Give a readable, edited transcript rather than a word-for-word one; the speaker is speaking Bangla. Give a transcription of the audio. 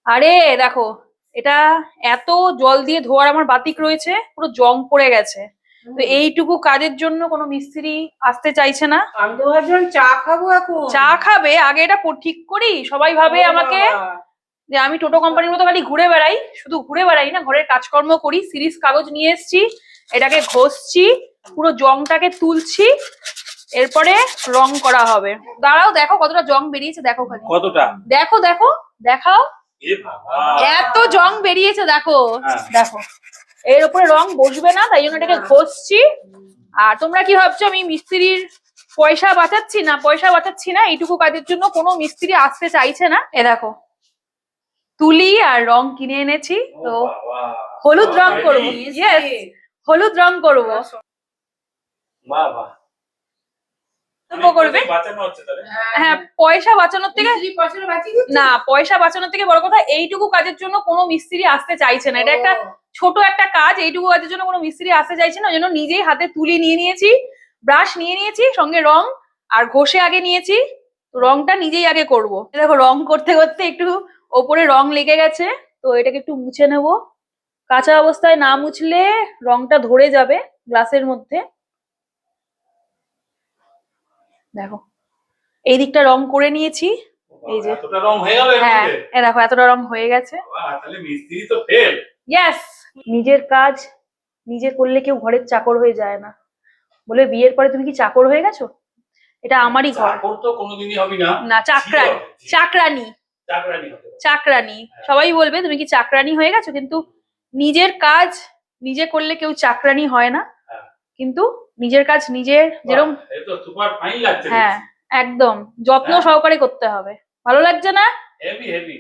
আরে দেখো, এটা এত জল দিয়ে ধোয়ার আমার বাতিক রয়েছে, পুরো জং পড়ে গেছে। তো এইটুকু কাজের জন্য কোনো মিস্ত্রি আসতে চাইছে না। আমি তো ভাবছিলাম চা খাবো এখন। চা খাবে? আগে এটা ঠিক করি। সবাই ভাবে আমাকে যে আমি টোটো কোম্পানির মতো খালি ঘুরে বেড়াই। শুধু ঘুরে বেড়াই না, ঘরের কাজকর্ম করি। সিরিজ কাগজ নিয়ে এসেছি, এটাকে ঘষছি, পুরো জংটাকে তুলছি, এরপরে রং করা হবে। দাঁড়াও, দেখো কতটা জং বেরিয়েছে, দেখো খালি কতটা, দেখো দেখো দেখাও, এত জং বেরিয়েছে দেখো। দেখো, এর উপরে রং বসবে না, তাই জন্য এটাকে ঘষছি। আর তোমরা কি ভাবছো আমি মিস্ত্রির পয়সা বাঁচাচ্ছি? না, পয়সা বাঁচাচ্ছি না। এইটুকু কাজের জন্য কোনো মিস্ত্রি আসতে চাইছে না। এ দেখো, তুলি আর রং কিনে এনেছি, তো হলুদ রং করবো। ইয়েস, হলুদ রং করবো। করবে হ্যাঁ, পয়সা বাঁচানোর থেকে না, পয়সা বাঁচানোর থেকে বড় কথা, এইটুকু কাজের জন্য কোনো মিস্ত্রি আসতে চাইছে না। এটা একটা ছোট একটা কাজ, এইটুকু কাজের জন্য কোনো মিস্ত্রি আসতে চাইছে না। ওই জন্য নিজেই হাতে তুলি নিয়ে নিয়েছি, ব্রাশ নিয়ে নিয়েছি, সঙ্গে রং আর ঘষে আগে নিয়েছি। রংটা নিজেই আগে করব। দেখো, রং করতে করতে একটু ওপরে রং লেগে গেছে, তো এটাকে একটু মুছে নেব। কাঁচা অবস্থায় না মুছলে রংটা ধরে যাবে গ্লাসের মধ্যে। দেখো, এই দিকটা রং করে নিয়েছি। এই যে এতটা রং হয়ে গেল। হ্যাঁ, এই দেখো এতটা রং হয়ে গেছে। তাহলে মিস্ত্রি তো ফেল। ইয়েস, নিজের কাজ নিজে করলে কেউ ঘরের চাকর হয়ে যায় না। বলে বিয়ের পরে তুমি কি চাকর হয়ে গেছো? এটা আমারই ঘর। চাকর তো কোনোদিনই হবি না। না, চাকরানি। চাকরানি, চাকরানি। সবাই বলবে তুমি কি চাকরানি হয়ে গেছো, কিন্তু নিজের কাজ নিজে করলে কেউ চাকরানি হয় না। কিন্তু নিজের কাজ নিজের যেরকম, হ্যাঁ একদম যত্ন সহকারে করতে হবে। ভালো লাগছে না? Heavy heavy.